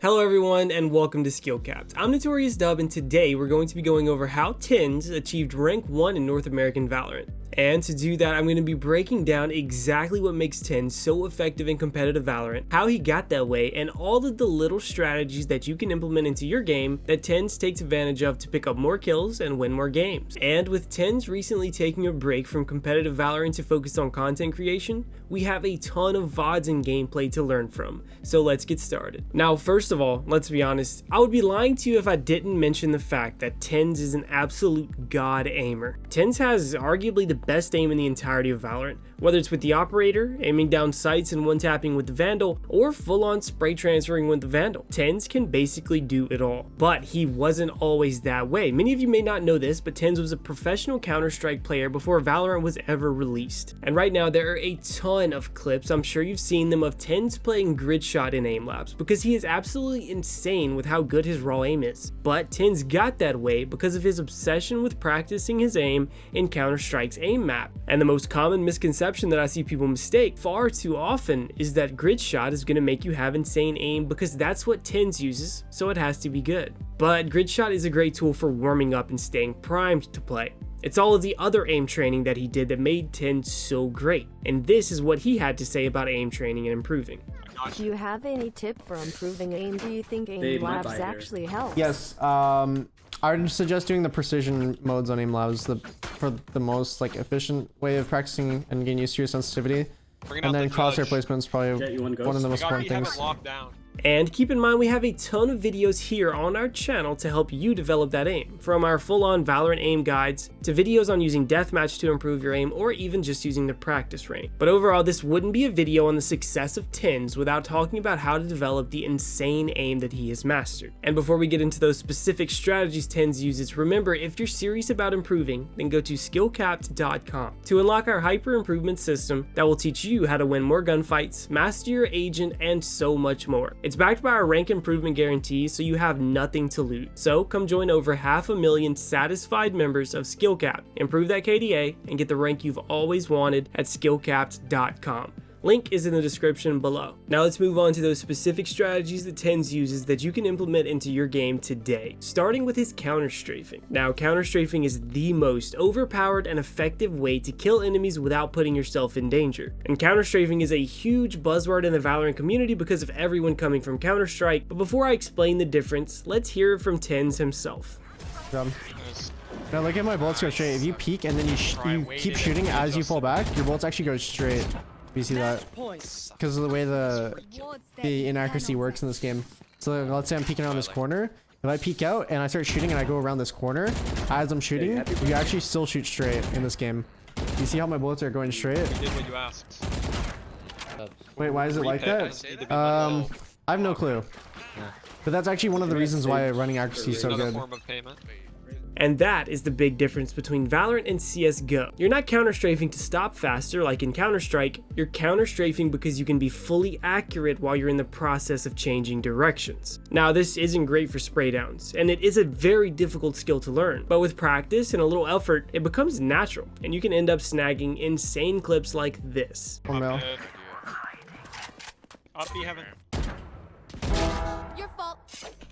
Hello everyone and welcome to SkillCapped. I'm Notorious Dub and today we're going to be going over how TenZ achieved rank 1 in North American Valorant. And to do that, I'm going to be breaking down exactly what makes TenZ so effective in competitive Valorant, how he got that way, and all of the little strategies that you can implement into your game that TenZ takes advantage of to pick up more kills and win more games. And with TenZ recently taking a break from competitive Valorant to focus on content creation, we have a ton of VODs and gameplay to learn from. So let's get started. Now, first of all, let's be honest, I would be lying to you if I didn't mention the fact that TenZ is an absolute god aimer. TenZ has arguably the best aim in the entirety of Valorant, whether it's with the operator, aiming down sights and one-tapping with the Vandal, or full-on spray transferring with the Vandal. TenZ can basically do it all, but he wasn't always that way. Many of you may not know this, but TenZ was a professional Counter-Strike player before Valorant was ever released. And right now there are a ton of clips, I'm sure you've seen them, of TenZ playing grid shot in aim labs, because he is absolutely insane with how good his raw aim is. But TenZ got that way because of his obsession with practicing his aim in Counter-Strike's aim map. And the most common misconception that I see people mistake far too often is that grid shot is going to make you have insane aim because that's what TenZ uses, so it has to be good. But grid shot is a great tool for warming up and staying primed to play. It's all of the other aim training that he did that made TenZ so great. And this is what he had to say about aim training and improving. Do you have any tip for improving aim? Do you think aim labs actually help? Yes, I would suggest doing the precision modes on aim labs for the most efficient way of practicing and getting used to your sensitivity. And then crosshair placement is probably one of the most important things. And keep in mind we have a ton of videos here on our channel to help you develop that aim, from our full-on Valorant aim guides to videos on using deathmatch to improve your aim, or even just using the practice range. But overall, this wouldn't be a video on the success of TenZ without talking about how to develop the insane aim that he has mastered. And before we get into those specific strategies TenZ uses, remember, if you're serious about improving, then go to SkillCapped.com to unlock our hyper improvement system that will teach you how to win more gunfights, master your agent, and so much more. It's backed by our rank improvement guarantee, so you have nothing to lose. So come join over 500,000 satisfied members of SkillCapped, improve that KDA, and get the rank you've always wanted at SkillCapped.com. Link is in the description below. Now let's move on to those specific strategies that TenZ uses that you can implement into your game today, starting with his counter-strafing. Now, counter-strafing is the most overpowered and effective way to kill enemies without putting yourself in danger. And counter-strafing is a huge buzzword in the Valorant community because of everyone coming from Counter-Strike, but before I explain the difference, let's hear it from TenZ himself. Now look at my bullets go straight. If you peek and then you keep shooting as you fall back, your bullets actually go straight. You see that? Because of the way the inaccuracy works in this game. So let's say I'm peeking around this corner. If I peek out and I start shooting and I go around this corner, as I'm shooting, you actually still shoot straight in this game. You see how my bullets are going straight? We did what you asked. Wait, why is it like that? I have no clue. But that's actually one of the reasons why running accuracy is so good. And that is the big difference between Valorant and CSGO. You're not counter-strafing to stop faster like in Counter-Strike, you're counter-strafing because you can be fully accurate while you're in the process of changing directions. Now, this isn't great for spray downs, and it is a very difficult skill to learn, but with practice and a little effort, it becomes natural, and you can end up snagging insane clips like this. Your fault.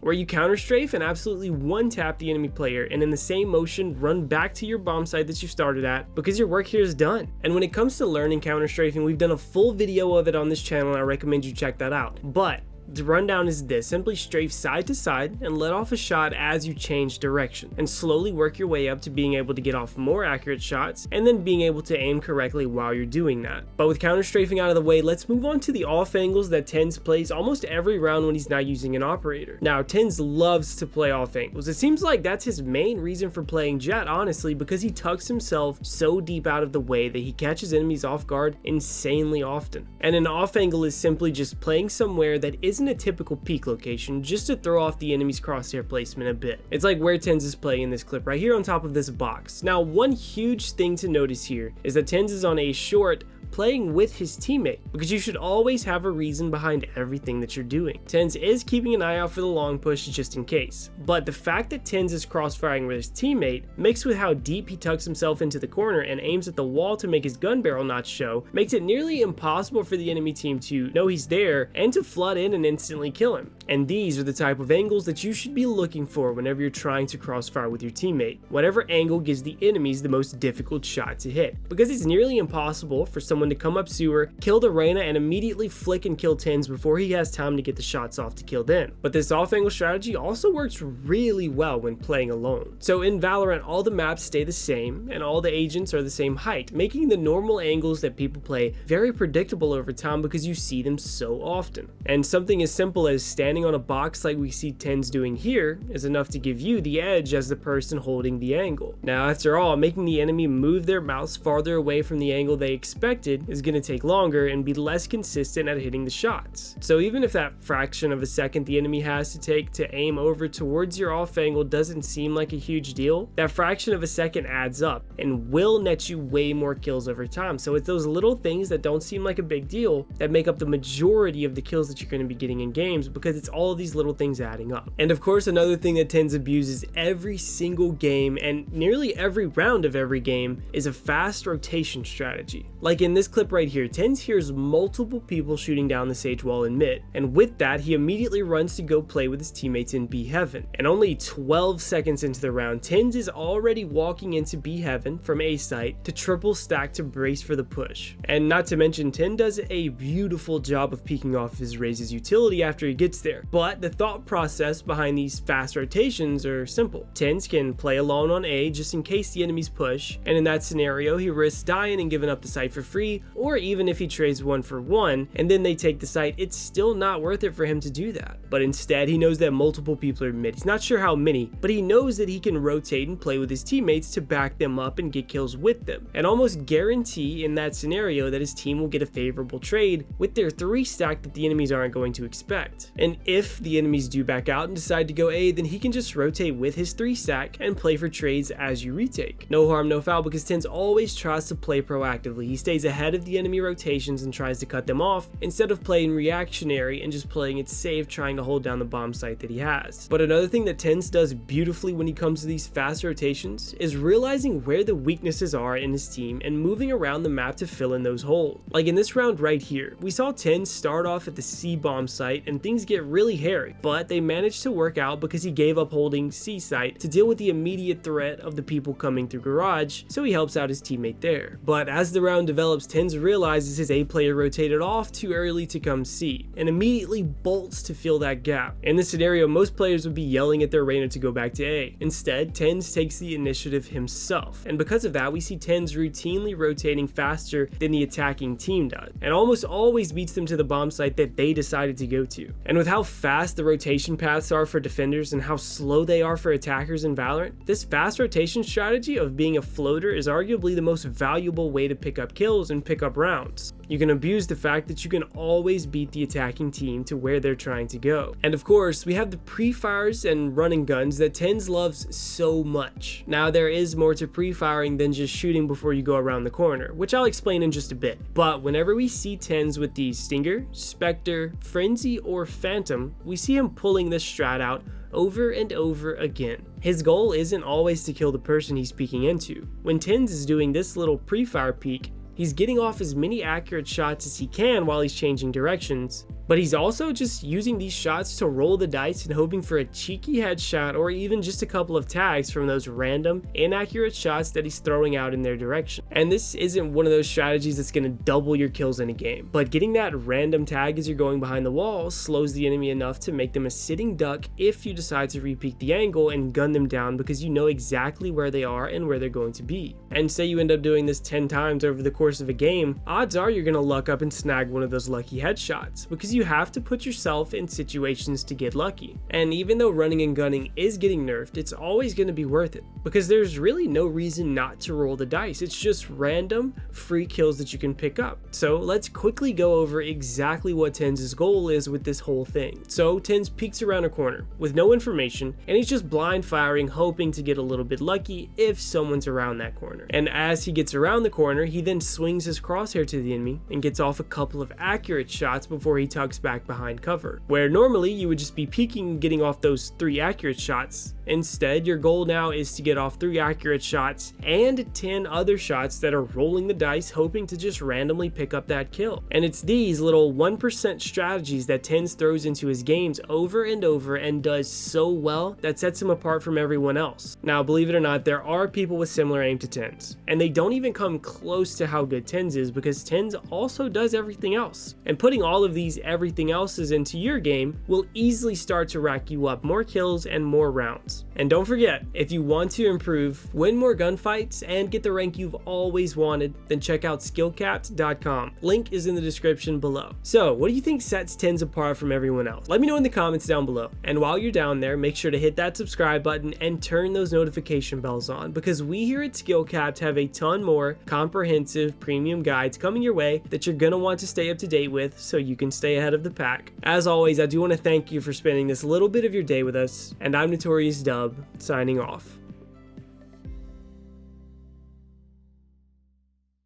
Where you counter-strafe and absolutely one-tap the enemy player, and in the same motion run back to your bomb site that you started at, because your work here is done. And when it comes to learning counter-strafing, we've done a full video of it on this channel, and I recommend you check that out. But the rundown is this: simply strafe side to side and let off a shot as you change direction, and slowly work your way up to being able to get off more accurate shots and then being able to aim correctly while you're doing that. But with counter strafing out of the way, let's move on to the off angles that TenZ plays almost every round when he's not using an operator. Now, TenZ loves to play off angles. It seems like that's his main reason for playing Jet, honestly, because he tucks himself so deep out of the way that he catches enemies off guard insanely often. And an off angle is simply just playing somewhere that isn't a typical peak location, just to throw off the enemy's crosshair placement a bit. It's like where TenZ is playing in this clip right here on top of this box. Now, one huge thing to notice here is that TenZ is on a short playing with his teammate, because you should always have a reason behind everything that you're doing. TenZ is keeping an eye out for the long push just in case, but the fact that TenZ is crossfiring with his teammate, mixed with how deep he tucks himself into the corner and aims at the wall to make his gun barrel not show, makes it nearly impossible for the enemy team to know he's there and to flood in and instantly kill him. And these are the type of angles that you should be looking for whenever you're trying to crossfire with your teammate. Whatever angle gives the enemies the most difficult shot to hit, because it's nearly impossible for someone to come up sewer, kill the Reyna, and immediately flick and kill TenZ before he has time to get the shots off to kill them. But this off angle strategy also works really well when playing alone. So in Valorant, all the maps stay the same and all the agents are the same height, making the normal angles that people play very predictable over time because you see them so often. And something as simple as standing on a box like we see TenZ doing here is enough to give you the edge as the person holding the angle. Now, after all, making the enemy move their mouse farther away from the angle they expected is going to take longer and be less consistent at hitting the shots. So even if that fraction of a second the enemy has to take to aim over towards your off angle doesn't seem like a huge deal, that fraction of a second adds up and will net you way more kills over time. So it's those little things that don't seem like a big deal that make up the majority of the kills that you're going to be getting in games, because it's all of these little things adding up. And of course, another thing that TenZ abuses every single game and nearly every round of every game is a fast rotation strategy. Like in this clip right here, TenZ hears multiple people shooting down the sage wall in mid, and with that he immediately runs to go play with his teammates in B heaven. And only 12 seconds into the round, TenZ is already walking into B heaven from A site to triple stack to brace for the push. And not to mention, TenZ does a beautiful job of peeking off his Raze's utility after he gets there. But the thought process behind these fast rotations are simple. TenZ can play alone on A just in case the enemies push, and in that scenario he risks dying and giving up the site for free, or even if he trades 1-for-1 and then they take the site, it's still not worth it for him to do that. But instead he knows that multiple people are mid. He's not sure how many, but he knows that he can rotate and play with his teammates to back them up and get kills with them, and almost guarantee in that scenario that his team will get a favorable trade with their 3 stack that the enemies aren't going to expect. And if the enemies do back out and decide to go A, then he can just rotate with his 3 stack and play for trades as you retake. No harm, no foul, because TenZ always tries to play proactively. He stays ahead of the enemy rotations and tries to cut them off instead of playing reactionary and just playing it safe, trying to hold down the bomb site that he has. But another thing that TenZ does beautifully when he comes to these fast rotations is realizing where the weaknesses are in his team and moving around the map to fill in those holes. Like in this round right here, we saw TenZ start off at the C bomb site and things get really hairy, but they managed to work out because he gave up holding C site to deal with the immediate threat of the people coming through garage, so he helps out his teammate there. But as the round develops, TenZ realizes his A player rotated off too early to come C and immediately bolts to fill that gap. In this scenario, most players would be yelling at their Reyna to go back to A. Instead, TenZ takes the initiative himself, and because of that we see TenZ routinely rotating faster than the attacking team does, and almost always beats them to the bomb site that they decided to go to. And with how fast the rotation paths are for defenders and how slow they are for attackers in Valorant, this fast rotation strategy of being a floater is arguably the most valuable way to pick up kills and pick up rounds. You can abuse the fact that you can always beat the attacking team to where they're trying to go. And of course, we have the pre-fires and running guns that TenZ loves so much. Now, there is more to pre-firing than just shooting before you go around the corner, which I'll explain in just a bit. But whenever we see TenZ with the Stinger, Spectre, Frenzy, or Phantom, we see him pulling this strat out over and over again. His goal isn't always to kill the person he's peeking into. When TenZ is doing this little pre-fire peek, he's getting off as many accurate shots as he can while he's changing directions, but he's also just using these shots to roll the dice and hoping for a cheeky headshot or even just a couple of tags from those random, inaccurate shots that he's throwing out in their direction. And this isn't one of those strategies that's going to double your kills in a game, but getting that random tag as you're going behind the wall slows the enemy enough to make them a sitting duck if you decide to repeat the angle and gun them down, because you know exactly where they are and where they're going to be. And say you end up doing this 10 times over the course of a game, odds are you're going to luck up and snag one of those lucky headshots, because you have to put yourself in situations to get lucky. And even though running and gunning is getting nerfed, it's always going to be worth it, because there's really no reason not to roll the dice. It's just random free kills that you can pick up. So let's quickly go over exactly what TenZ's goal is with this whole thing. So TenZ peeks around a corner with no information, and he's just blind firing, hoping to get a little bit lucky if someone's around that corner. And as he gets around the corner, he then swings his crosshair to the enemy and gets off a couple of accurate shots before he tucks ducks back behind cover, where normally you would just be peeking and getting off those 3 accurate shots. Instead, your goal now is to get off 3 accurate shots and 10 other shots that are rolling the dice, hoping to just randomly pick up that kill. And it's these little 1% strategies that TenZ throws into his games over and over and does so well that sets him apart from everyone else. Now, believe it or not, there are people with similar aim to TenZ, and they don't even come close to how good TenZ is, because TenZ also does everything else. And putting all of these everything else's into your game will easily start to rack you up more kills and more rounds. And don't forget, if you want to improve, win more gunfights, and get the rank you've always wanted, then check out SkillCapped.com. Link is in the description below. So, what do you think sets TenZ apart from everyone else? Let me know in the comments down below. And while you're down there, make sure to hit that subscribe button and turn those notification bells on, because we here at SkillCapped have a ton more comprehensive premium guides coming your way that you're gonna want to stay up to date with so you can stay ahead of the pack. As always, I do want to thank you for spending this little bit of your day with us, and I'm Notorious Dub, signing off.